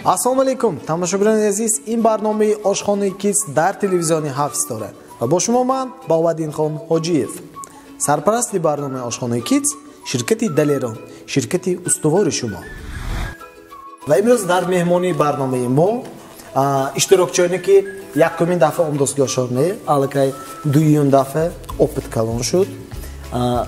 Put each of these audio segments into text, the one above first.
Assalomu alaykum tomoshabinlar aziz. In barnomayi Oshxona Kids dar televizioni hafs dora. Va با شما من بابادینخان حاجیف. سرپرست برنامه آشخانه کیدز شرکتی دلیران، شرکتی استوار شما. و امروز در مهمانی برنامه ما اشتراکچیانی که یکمین دفعه آموزشگاهشونه، الکی دویین دفعه اوپت کلان شد.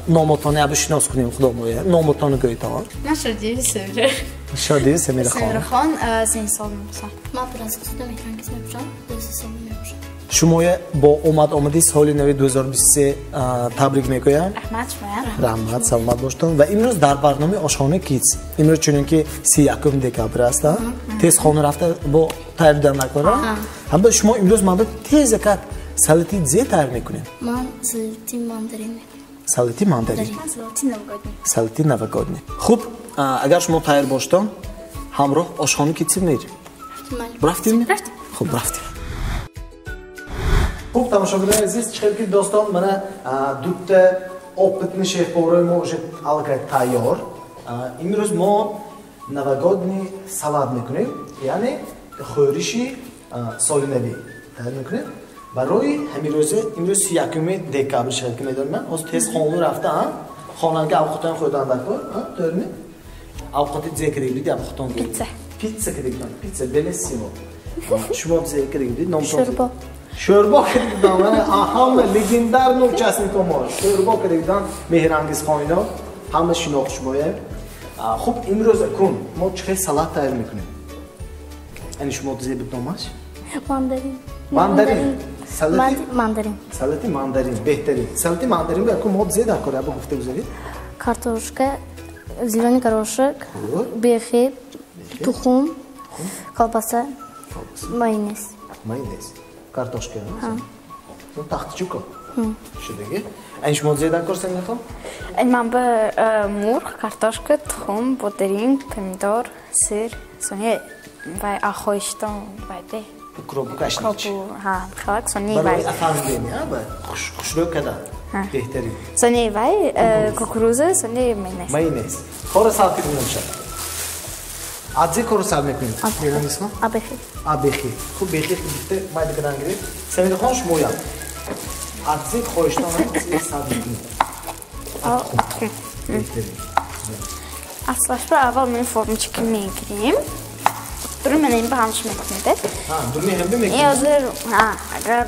نامتانی ابو شناس کنیم خدا مویه. نامتانی گویتان. من شادی سمیر. شادی سمیر خان. سمیر خان 3 سال میشم. من پرنسس مکانیک میشم. 2 سال میشم. شما با آمدی سال نو 2023 تبریک میگویم. رحمت شما. رحمت سلامت باشتون. و امروز در برنامه آشخانه کیدز امروز چون که 31 دکبر است تست خانه رفته با تایر دادن نکنه. هم با شما امروز من تیز کات سالتی زی تایر میکنیم. من سالتی ماندارین. سالتی ماندارین. سالتی نوگادنی. سالتی نوگادنی. خوب اگر شما تایر باشتون همراه آشخانه کیدز میریم. رفتیم؟ خوب رفتیم. خوب тамошобинон азиз чиқиб ки достон мана дутта опытни шеф-поварои мо уже аллакай тайёр. Имрӯз мо новогодний салат мекунем, яъне хӯриши соли навӣ тайёр мекунем. Барои ҳамин рӯза имрӯз 31 декабр шаҳр ки медонам, ҳозир тез хона рафтаам, хонага авқатон хӯрдан дакор, дорим. Авқати зе кирибди авқатон. Пицца. Пицца кирибдан, пицца белессимо. Шумо зе кирибди, номтон. Шурба. شوربا کردم هم لژندر نوچسین توما شوربا کردم مهرانگیز خانینا همه شناخت شمایه خوب امروز کن ما چه سالات تیار میکنیم یعنی شما دیگه بدونماش ماندارین ماندارین ماندارین سالتی ماندارین بهترین سالتی ماندارین بکن ما دیگه دکاره ابو گفته بزنید картошка зеленый горошек бехи тухум колбаса майонез картошка. Ну тахтичука. Шудеги. Айн шумо зедан корсен мехом? من به مرغ، کارتاشک، تخم، بودرین، помидор، سیر، سونی و آخوشتون بعده. Кробу кашнич. ها، خلاص سونی برای وای. افندیم یا با خوشلو کدا. بهترین. سونی وای کوکروزه، سونی ماینز. ماینز. خور سالتی میشه. عادی کار سال میکنیم. میرم اسم؟ آبخی. آبخی. خوب بخی بیشتر مایه کدام گیری. سمیر خانش مویا. عادی خوشتان هم سال میکنیم. اصلاش برای اول من فرم چیکار میگیریم. درون من این به همش میکنید. درونی هم میکنید. یازر اگر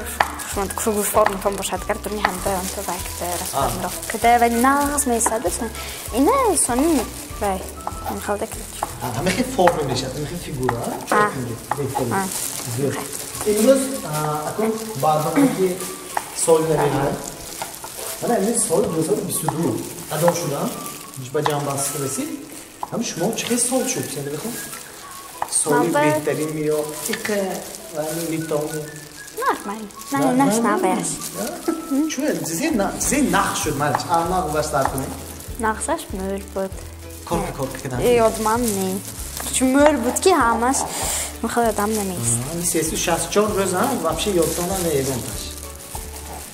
شما کروگ فرم کم باشد کرد درونی هم به آن تو وقت رسم رفت کده و ناز میساده سن. اینه سونی وای. من خالده کرد. همه خیلی فرم میشه، همه خیلی فیگورا. امروز اکن برنامه که سال نمیاد. من امروز سال 2022 ادام شدم. میشه با جنبه رسید. هم شما چه سال شد؟ سنده بخون. سالی بهترین میاد. که لیتام. نه نباید. چون زی نخ شد مرج. نخ وستار کنی. نخش مول بود. کار کردن. یادم نی. چون مول بود که همش میخواد آدم نمیست. 364 روز هم واقعی یادتون نمیادش.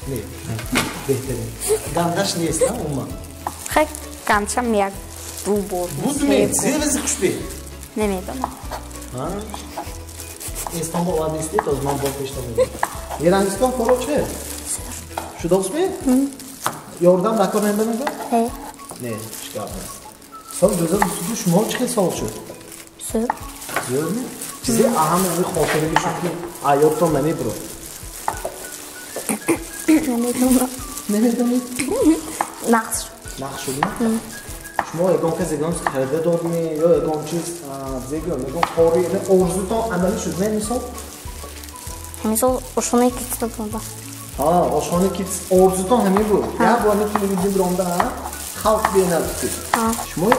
نه بهترین. گندش نیست نه اوما. خیلی گندشم یک دو بود. بود نه زیاد خوش بی. نمیدونم. İstanbul adresi değil, o zaman bol peşte mi? Yeranistan foro çe? Şu da usmi? Yordan rakam hem benim de? He. Ne? Çıkarmaz. Son gözüm üstü şu mor çıkı sol şu. Sür. Diyor mu? Size aham bir xotiri bir şu ki ayotton ne bro? نمیدونم. نمیدونید؟ نقش. نقش شدیم؟ شما اگه کسی اگه کرده دادمی یا اگه چیز زیگه اگه کاری نه آرزوتان عملی شد نه مثال؟ مثال آشخانه کیدز بود. آشخانه کیدز آرزوتان همین بود. یا باید می‌بینیم برامده خالق بیان البته. شما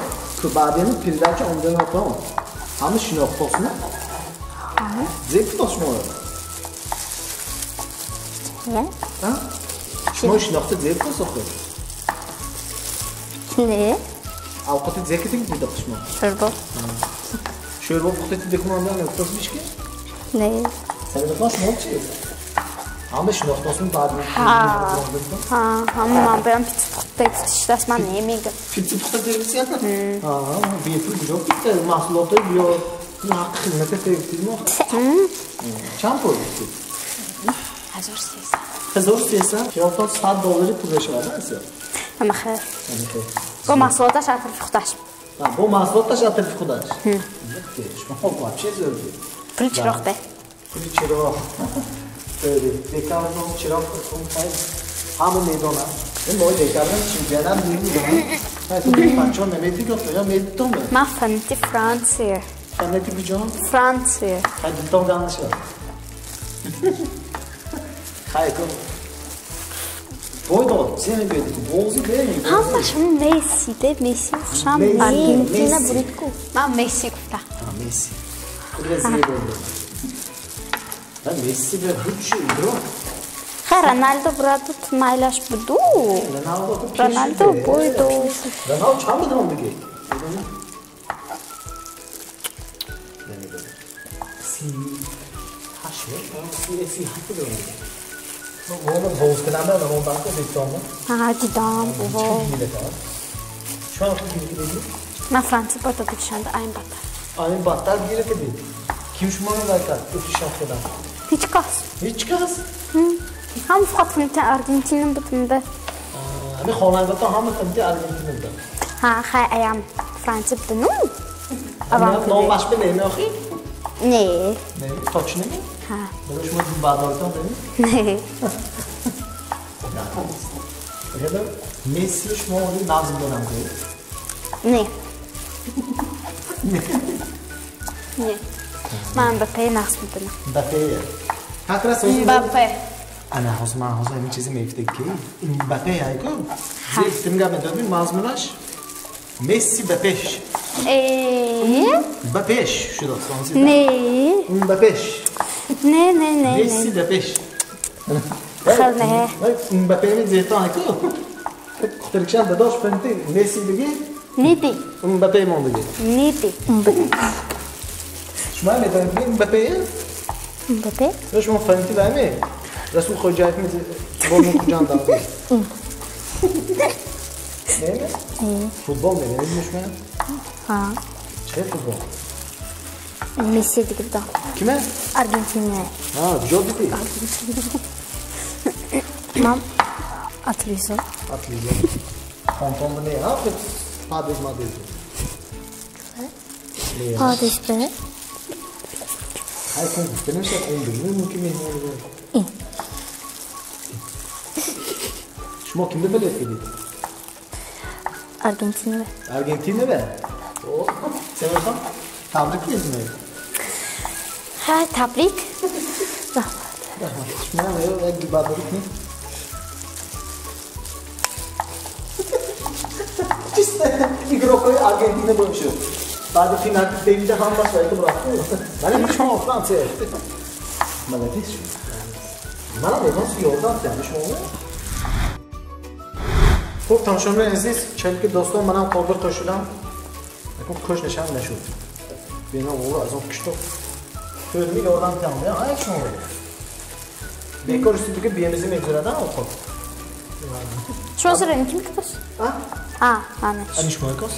که بعدی پیرده که آمده نتام همه شناخت نه؟ زیگه داشت شما؟ نه؟ شما شناخت زیگه داشت نه. اوقات زیادی می‌دید شما. شوربا. شوربا وقتی دکماندن نمی‌تونی بیشکی؟ نه. سرمایه‌دار شما چی؟ همه شناختاسون بعد همه من برم پیتزا دست من نمیگم. پیتزا پخته دیگه؟ بیفتی کجا پیتزا محصولات بیا این حق خدمت فکرید ما چند پول بودید؟ 1300 1300 قیافات $100 پولش هست اما خیر با محصولاتش اطراف خودش با محصولاتش اطراف خودش شما با چه زردی؟ پول چراغ ده پول چراغ دیکارم چراغ اون خیلی همه میدونم این باید دیکارم چی بیادم دیدم تو بیم بچه ها نمیدی گفت یا میدونم من فنتی فرانسیه فنتی کجا؟ فرانسیه خیلی دیدم گانش ها خیلی کن باید زنی بیدی بازی بیدی همشون میسیده میسی خوشم Argentina buriko. من میسی گفتم میسی خود زیر بوده من میسی به هیچ درو خیر رونالدو برادو مایلاش بدو رونالدو بویدو رونالدو چند بدونم دیگه سی هفته دارم اون باز کنم نه اون باز دیدم دیدم بابا شما خیلی دیدی من فرانسه با تو پیشند این بطر این بطر گیره که دید کیم شما رو دارد پیشند خودم هیچ کس هم فقط فهمت آرژانتین بودم به. همه خانواده تا همه فهمت آرژانتین بودم. ها خیلی ایم فرانسه بودم. نه نامش به نمی آخی؟ نه. نه تاچ نمی؟ ها. برای شما دو بعدالتان نمی؟ نه. نه. میسی شما ولی نازم دارم کنید؟ نه. نه. من مباپه نقص میدونم. مباپه. هکر سوز مباپه. انا حسما همین چیزی میفته کی؟ مباپه هایی که زیاد تیمگا میدادیم مازمنش میسی بپش. بپش شده سانسی. نه. بپش. نه نه نه. میسی بپش. خاله. مباپه می زیاد هایی که ترکشان بداش فهمتی میسی بگی؟ نیدی. مباپه من بگی. نیدی. شما میدونید مباپه؟ مباپه؟ شما فهمتی دامی؟ رسول خواجه می بولم کجان دارم. نه؟ فوتبال می‌بینید شما؟ ها. چه فوتبال؟ مسی دیگه دارم. کیه؟ آرژانتین. جودی. مام. اتلیزو. خانتون نه ها خود پادش مادش. پادش به. های کن بنویسه اون بگیم ممکن می‌مونه. شما kim بلد کردید؟ آرژانتین. آرژانتین به. او سلام. تبریک می‌گم. های تبریک. شما نه یک بابریک نی. چیسته ایگروکای آرژانتین باشه. بعد فینال دیگه هم باشه تو برات. ولی شما فرانسه. مالدیش. من میگم یوردان دانش شما. خب تماشاگران عزیز چند که دوستان منم قابل کشیدم. اون کش نشان نشد. بینا اون از اون کشتو. تو یوردان تمام. یا های شما. بیکار است دیگه بیامزی میگذردن خب. شما سرین کی میکرد؟ آنش. انیش مایکاست.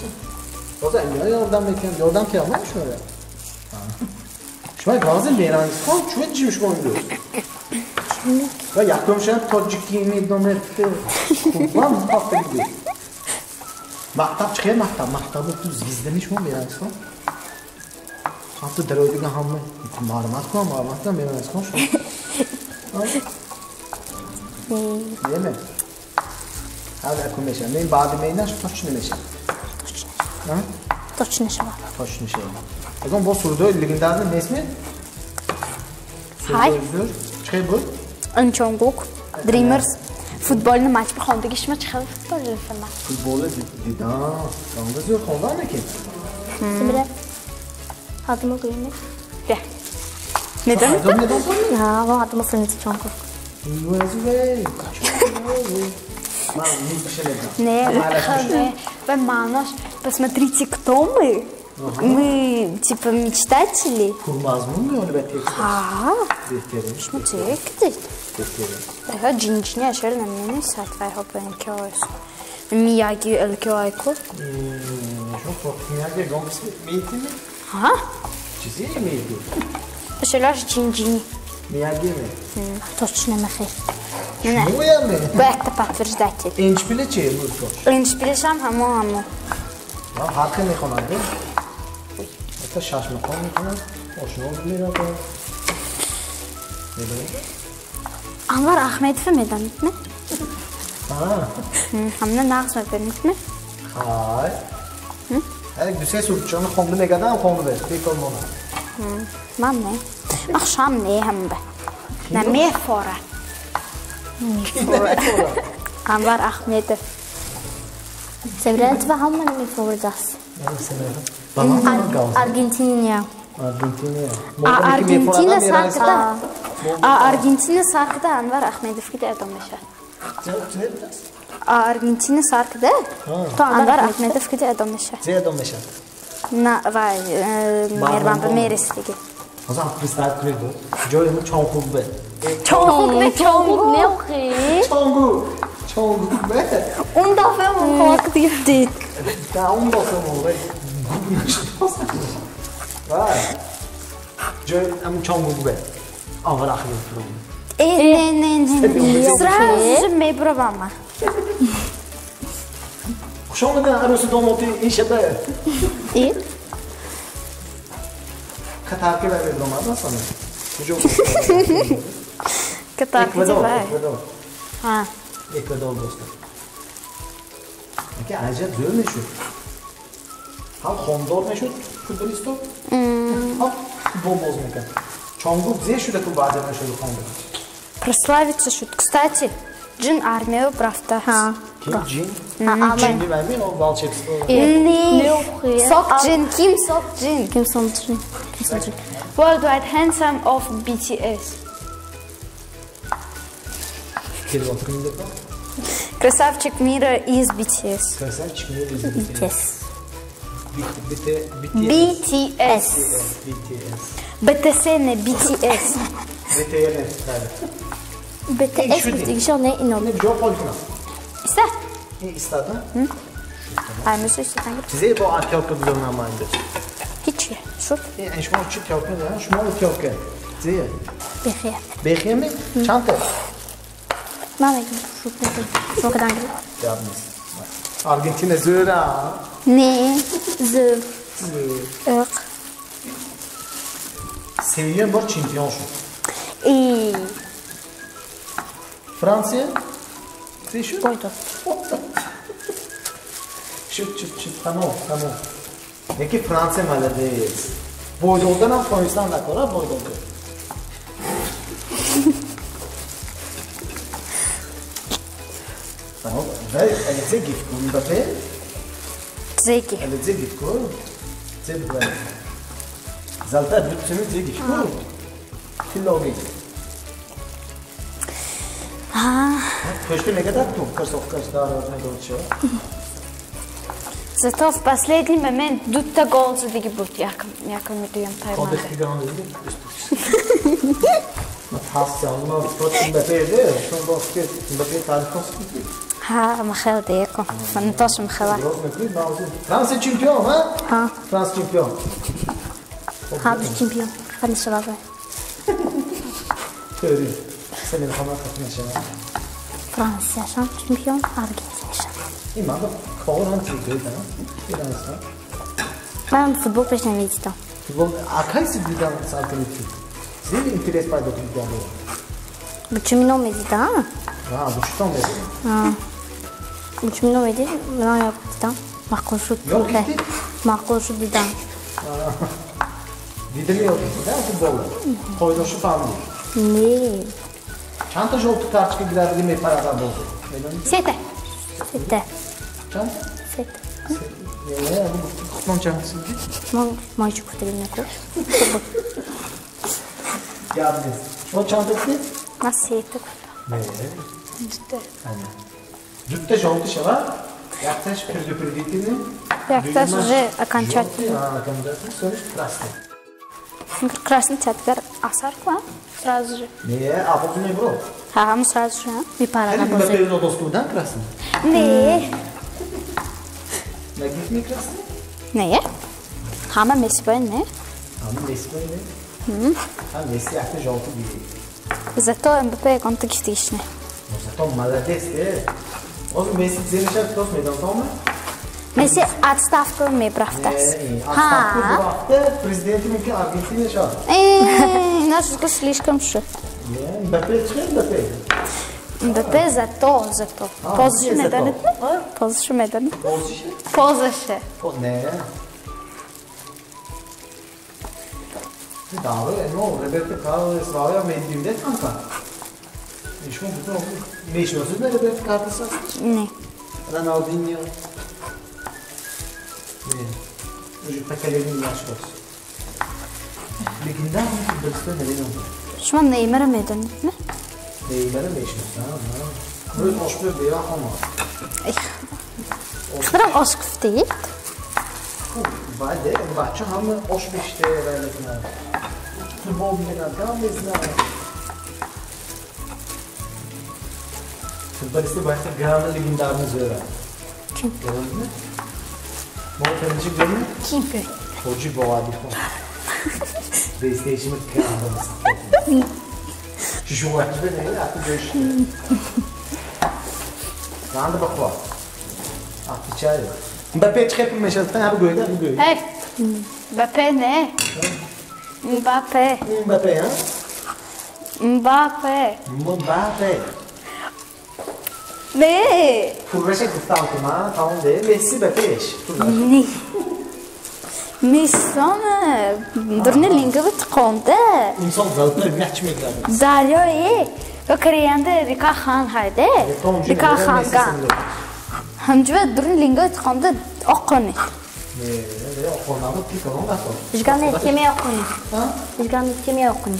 باز اینا یوردان میکنم. یوردان که همه شما. شما لازم بیرون خود چه چیش کنید؟ و یکمشون تاجیکی میدونه خوبم پاپیده. مکتب چه مکتب تو زیزدنیش مو میرانسون. حتی درو دیگه همه معلومات میرانسون شو. نه. حالا کمیشن نه بعد میناش توش نمیشه. توش نشه. اگه با سردای لیگندار نیسمی؟ های. چه بود؟ انچونگوک دریمرز فوتبالni maç بخوندگی شما چه خبر فوتبال فیلم فوتبال دیدم راندازی رو خوندم نکن سبره هاتمو گوینه ده neden ha ben hatımı fırınızı çonku не вы манош посмотрите кто мы типа мечтатели курмазмун он смотрите ага джинчня шерна мне сатвай хопен кёс мияги элкёайко шо мияги гомс митими ага Чизи имеете? Шелаш джинджини. Миягиме. Точно махи. Муяме. Бэкта подтверждатель. Энчпиле че мурко? Инспирашам хамо. Ва хақи мехонад. Это шаш мехонад. Ошно мирад. Anvar Ahmetov medanitmi? Ha. Hamna naqs medanitmi? Hay. Hadi düse surçonu xondu megadan xondu ver. Bekor mona. Man ne? Akşam ne hem be? Ne mefora? Anvar Ahmetov. Sevret ve hamman mi fordas? Argentina. Argentina sarkıda. Argentina sarkıda Anvar Ahmetov giderdi meşe. Argentina sarkıda. Anvar Ahmetov giderdi meşe. Zeyadon meşe. Na vay Mervan Bemeristigi. O zaman kristal kredo. Joy'un çongu be. Çonguk ne oxi? Çongu be. Un dafa mı korktu değil. Ya un basam oldu. Vay. Joy'un çongu be. Avrak yapıyorum. Ne. Сразу мебровама. Kuşanlıdan arası domoti inşaatı. И? Katarki ver domada sana. Çocuk. Katarki var. Ha. Ekvador dostlar. Peki ayrıca diyor ne şu? Ha Hondor ne şu? Futbolisto? Ha futbol mekan. Чонгук зе шуда ту база на шуда Хонда. Прославиться шут. Кстати, Джин армию правда. Ha. Kim Jin? Jin değil mi? O Balçeks. Ne oxuyor? Sok Jin. Kim Sok Jin? Kim sonuçlu? Worldwide Handsome of BTS. Kedi oturun da. Красавчик мира из BTS. Krasavçık ne diyor? Kes. BTS. BTS ne? BTS. BTS. BTS işte ne inan. Ne job oldu? İşte. Ne istedi? Ay müzik istedim. Size bu arkeolog biliyorum ama indi. Hiç ya. Şu. En şuma uçuk arkeolog ya. Şuma arkeolog. Size. Behiye. Behiye mi? Çanta. Mama şu kadar. Şu kadar. Yalnız. Argentina zöra. Ne? Zı. Irk. Seviyen var çimpiyon şu. İyi. Fransa. Sen şu. Koydu. Şu. Tamam. Peki Fransa malades. Boydoldan Afganistan'da kora boydolda. Tamam. Ve elinize git kurun da pe. Zeki. Elinize git kurun. Zebra. Zalta bütünü zeki git kurun. Fillogi. Точно не гадат тук, да, доча. Зато в последний момент дутта гол за да ги бут. Якам ми дуям тайма. Кодек гиган dedi. Hasyanlar spotun bepede, şu basket bepe tarifos. Ha, махел деко. Ман тош махела. Fransa şampiyon ha? Ha. Fransa şampiyon. Ha bir şampiyon. Hadi sıra ver. Söyle. Senin hamar katmışsın. Fransa şampiyon. Argentina şampiyon. İmam da kovan çıkıyor da. İran'sa. Ben futbol peşine gittim. Futbol akaysı birden saltanatı. Sizin interes payda tutacağım. Bütün nomedi da. Ha, bu şu tam dedi. Ha. Bütün nomedi ben yaptım. Makul şut. Yok gitti. Makul şut dedim. Videli yok gitti da futbol. Koydun şu falan. Ne? Çanta жолтый карточка giderdi mi para da oldu. Sete. Sette. Çanta? Sette. Ne bu kutman çantası gibi. Мальчик потрібно купити. Yardım. Şu çantası ne? Насеток. Ne? Ciddi. Aynen. Dütte жолтый şey var. Yaktaş предупредительный. Yaktaş уже окончательно. А, окончательно. Sonra красный. Красный цветкар асарква. Сразу же. Ne? А вот не бро. Ага, мы сразу же. Bir para Hani da bu bozuk. bebeğin dostluğundan красный. Не. Ne gitmiyor красный? Не. Хама Месси бай не. Ama Messi böyle. Ha Messi yaptı joltu gibi. Зато МБП контактичный. Ну зато молодец, Он Месси зелешат кто смедан тома? Месси отставку ме брафтас. Отставку брафта президентинки Аргентина шо? Нашето слишком ше. Мбапе че Мбапе? МБП зато. Ползваше медалите? Ползваше медалите? Ползваше. Не. Да, бе, но Реберто Карлос Славия медиумде танка. Нишко бутно. Нишко сюда Реберто Карлос? Не. Ronaldinho. Уже поколение yaşlı. Legendar mı? Futbolcular ne bileyim. Şu an Neymar'a medalite mi? Neymar'a meşhur. Tamam. Böyle hoş bir beyaz ama. Kadar aşk değil. Vay de, bahçe hamı hoş bir işte verlikler. Futbol bile kadar bezler. Futboliste başta Granda legendarımız var. Kim? Gördün mü? Montanıcı gördün mü? Kim? Hoca Boğadi. PlayStation'ı Granda'mız. Şu var ne ya? Artık görüşürüz. Granda bak var. Artık çay. Mbappé çıkıp meşaltan abi göğde abi göğde. Hey. Mbappé ne? Mbappé. Mbappé ha? Mbappé. Mbappé. Ne? Furreşe kıftan kuma tamam de. Messi Mbappé. Ne? Messi ama durne linga bitqonda. İnsan zaten geçmekler. Zaryo Yo kriyende Rika Khan hayde. Rika Khan ga. Hamjwa durne linga bitqonda oqoni. Ne oqonamı pikalon da. Jgane kime oqoni? Ha? Jgane kime oqoni?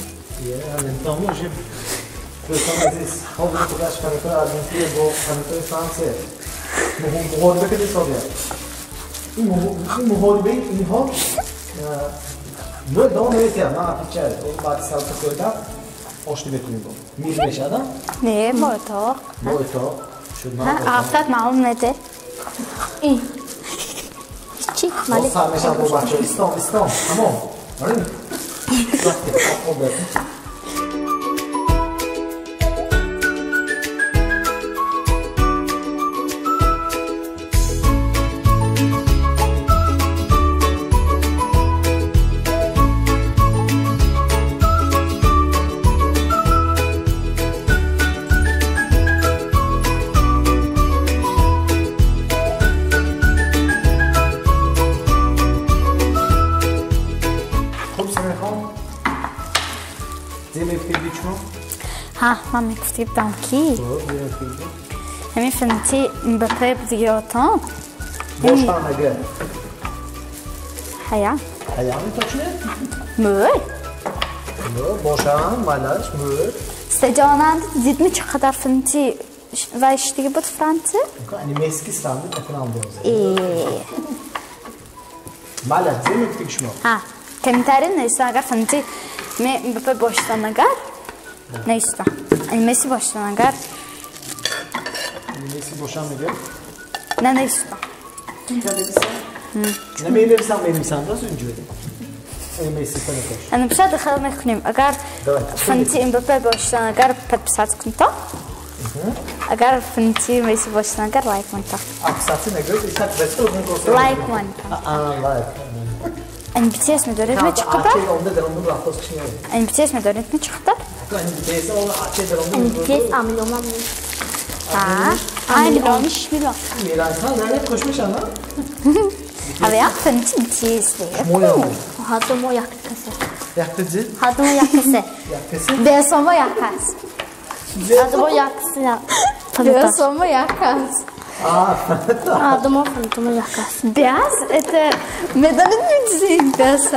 Yani tamam je. Pensando isso, como eu posso cantar a Argentina vou cantar França. Mu hor bakın soruyor. Mu hor bey, mu hor. Böyle devam ediyor ya, ne yapacağız? O bazı salta koyda hoştu bekliyor bu. Milmeş adam. Ne moto? Moto. Ha, aftat malum nedir? İyi. Çiğ, O malik. sarmış bu bahçe. İstam. Tamam. Öyle mi? Bak, o böyle. ها ما میگفتی بانکی همین فنتی مباپه بدیاتان Boştan ege. هیا Ayağını taşıyor. مول Boşan, malaş, mür. استجانند دید می چقدر فنتی و اشتیگه بود فرانتی Yani meski standı yakın aldığımız. Malaş, zemin fikşmo. ها کمترین نیست اگر فنتی می مباپه باشتن اگر نیست این مسی باشتن اگر Messi boşan ege. نه نیست Dikkat edilsen. Ne beğenirsen beğenirsen nasıl önce öyle? Messi sana koş. انا بشاد دخل نکنیم اگر فنتی مباپه باشتن اگر подписать کنتا اگر فنتی مسی باشتن اگر لایک کنتا Aksatı ne göre? İstat beste uzun konser. لایک کنتا Like. این BTS میدونید می چقدر Açı onda da onu rahat olsun. این BTS میدونید می چقدر Yani BTS onu açı da onu. BTS amiloma mı? ها aynı olmuş milyon Miransan nerede koşmuş ama? abi ya فنتی BTS değil Moya mı? Hadumo yakası. Yakıcı. Hadumo yakası. Yakısı. Besomo yakas Hadumo yakası ya. Besomo yakas Hadumo fantomo yakası. Beyaz это медалит müziğin beyaz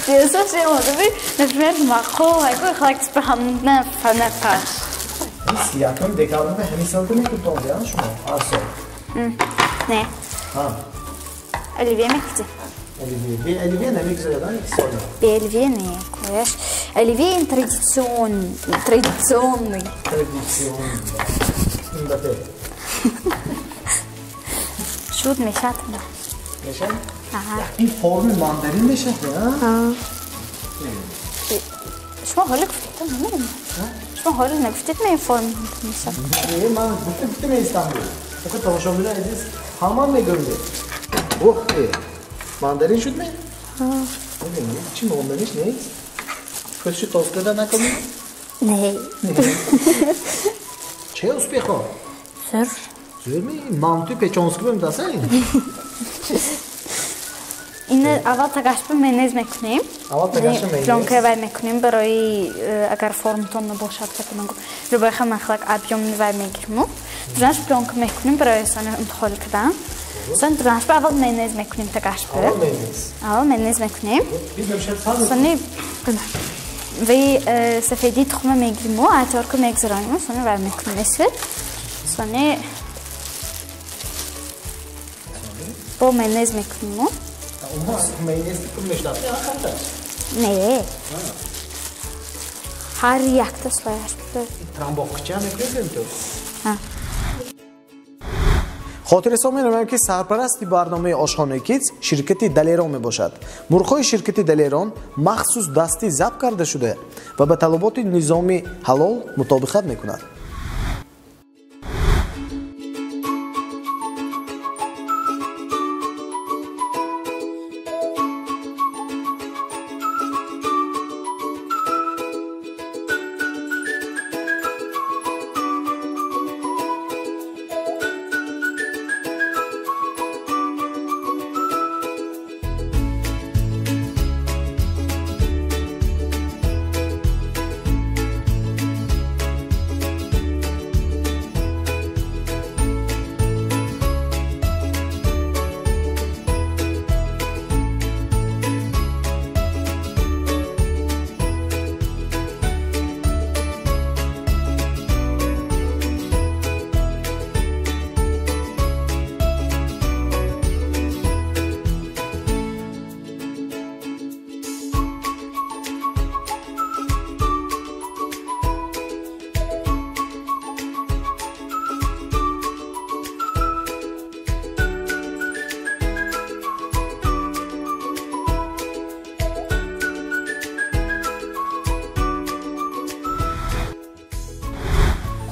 Beyaz şey oldu bir например мako айгу халакс бахамна фанапаш Siyahın dekalında hem insandı ne kötü oldu ya şunu? Arso. Ne? Ha. Оливье мекти Оливье. Оливье ne güzel adam ikisi oldu. Оливье не коеш Оливье традиционный Tradisyon. Mbappé. Şut meşatma میشن؟ آها. این فرم ماندارین میشه شما حالا گفتید نه شما حالا نگفتید من این فرم میشم نه من گفتم استانبول فقط تماشاگران عزیز همان میگنده اوه ماندارین شد می؟ ببینید چی ماندارینش نیست؟ خودشو توست کرده نکنید؟ نه چه успехо؟ زر زر می؟ مانتوی پیچانسکی بهم دستین این اول تگاشپ مینز میکنیم اول تگاشپ مینز پلانکه وای میکنیم برای اگر فرمتون نباشد بکنم رو بخوام مخلق ابیوم وای میگیریم درنش پلانک میکنیم برای سان انتخاب کردن سان درنش اول مینز میکنیم تگاشپ اول مینز میکنیم سانی وی سفیدی تخمه میگیریم و اتار که میگذاریم سانی وای میکنیم اسفید سانی با مینز میکنیم مینز میکنیم نه هر یک تا سلایش بده ترامبوکچه میکنیم تو ها خاطر حساب می‌کنم که سرپرستی برنامه آشخانه کیدز شرکتی دلیران میباشد. مرغ‌های شرکتی دلیران مخصوص دستی ضبط کرده شده و به طلبات نظامی حلال مطابقت میکند.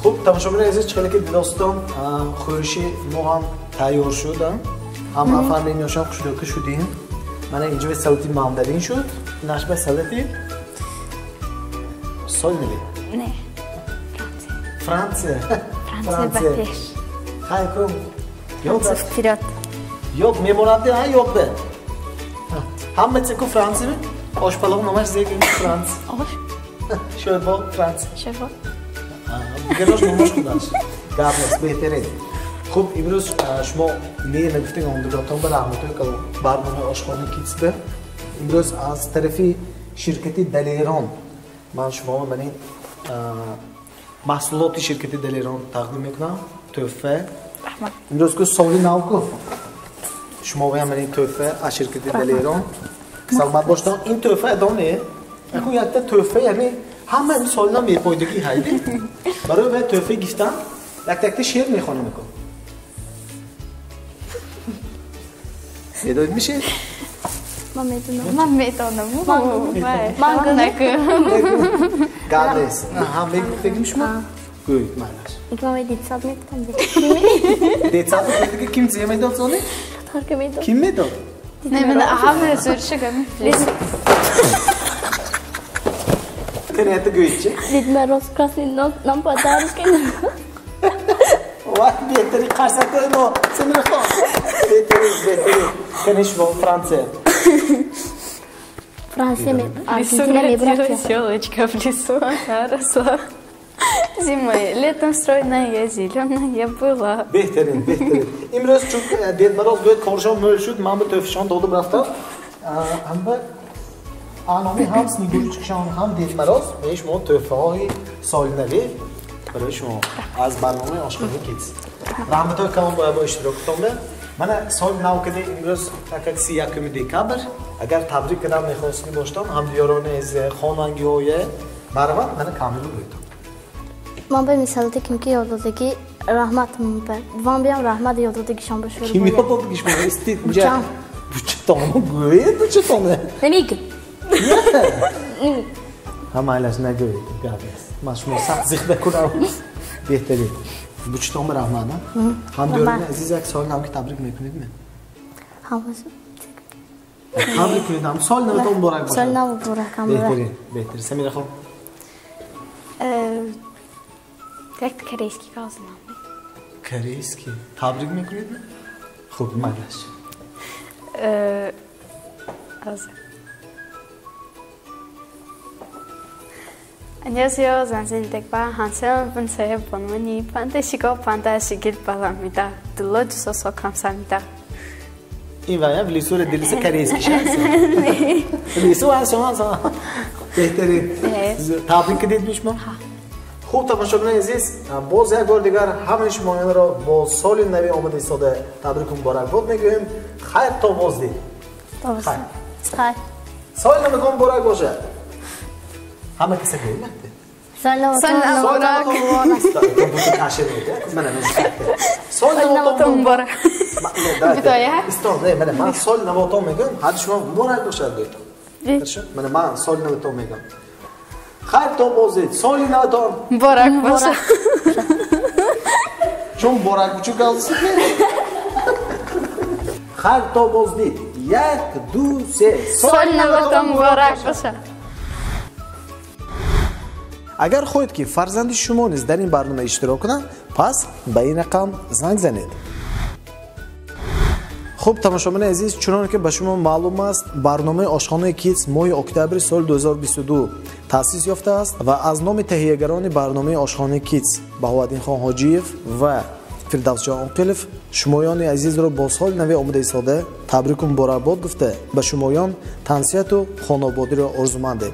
خوب تماشاگران عزیز چقدر که دوستان خوشی ما هم تیار شدن هم افرین یاشان خوشدوکه شدیم من اینجا به سلطی ماندارین شد نش به سلطی سال نبید نه فرانسه بپیش خیلی کن فرانسه یاد میمونده ها یاد به همه چکو فرانسه بید آشپلاغ نامش زیگه فرانسه شوربا فرانسه شوربا گراش ماماش خودش گابلس بهتره خوب امروز شما نیه نگفتین اندراتون به رحمتوی که برنامه آشخانه کیدز به امروز از طرفی شرکتی دلیران من شما من محصولات شرکتی دلیران تقدیم میکنم تحفه امروز که سالی نو که شما باید من تحفه از شرکتی دلیران سلامت باشتن این تحفه ادامه اخو یک تحفه یعنی همه این سالنا میپایدگی هایدی برای به تحفه گفتن یک تکت شعر میخوانم میکن میدونید میشه؟ من میدونم من میدونم من گالس هم بگیم شما؟ گوید مالش Ik wou dit zat met kan دیت ساعت بگه کیم زیه میداد زونه؟ Har ik weet کیم میداد؟ نه من اهم زورش گم کنه ات گوید چه؟ dit maar ons krasni nam подарки. وای بهتری قرصت ما سمیر خواه بهتری کنه شما فرانسه Франция мен Аргентина мен братья. Селочка в лесу росла. Зимой, летом стройная, зеленая была. بهترین امروز چون دید مراز گوید کارشان مول شد من به توفشان داده برفتم هم به آنامی هم سنیگوری چکشان هم دید مراز بهش ما توفه های سال نوی برای شما از برنامه آشخانه کیدز رحمت های کمان باید با اشتراک کنم من سال نو کده امروز تکک 31 دکمبر اگر تبریک کدام میخواستی باشتم هم دیاران از خانانگی های مرمت من کامل رو بایدم Mən belə məsələdə kim ki yoldadı ki Rahmatım ben. Van bir rahmat yolda gişan başı. Kim yapalım ki şimdi istit Bıçağım. Bıçağım göğe bıçağım. Neydi? Ama aileş ne göğe gabes. Maşmur sat zihde kurav. Behteri. Bıçağım rahmana. Ham diyorum aziz ek sol nam ki tabrik mekunid mi? Havası. Tabrik mekunid. Sol nam tom borak boşa. Sol nam borak amra. Behteri. Behteri. Semira xon. Direkt koreyski kalsın abi. Koreyski. Tabrik mekunid mi? Xo'p, maylash. Hozir. 안녕하세요, 선생님들과 한참 분석해 보니 반드시고 반드시길 바랍니다. 들러주셔서 감사합니다. İvaya vlisur edilse koreyski şansı. Vlisur şansı. Behteri. Tabrik edilmiş mi? خوب تماشاگران عزیز باز یک بار دیگر همه شمایان را با سال نوی آمده ساده تبریک و مبارکباد میگوییم خیر تا بازدید خیر سال نوی مبارک باشه همه کسی گوییم Sol nam borak. سال نوی مبارک. بدايه استنى من سال نوی تو میگم هر شما مبارک باشه من سال نوی تو میگم خیر تا بازدید سال نوی تو مبارک باشه. چون مبارک بچو گالسید خیر تا بازدید یک دو سه سال نوتون مبارک باشه. اگر خواهید که فرزند شما نیز در این برنامه اشتراک کنند پس به این رقم زنگ زنید. خب تماشاگران عزیز چنانکه که به شما معلوم است برنامه آشخانه کیدز ماه اکتبر سال 2022 تأسیس یافته است و از نام تهیه‌گران برنامه آشخانه کیدز بهاءالدین خان حاجیев و فردوس جان عاقلov شمایان عزیز را با سال نو آمده ساده تبریک و مبارکباد گفته به شمایان تنسیت و خانوادگی را آرزومندیم.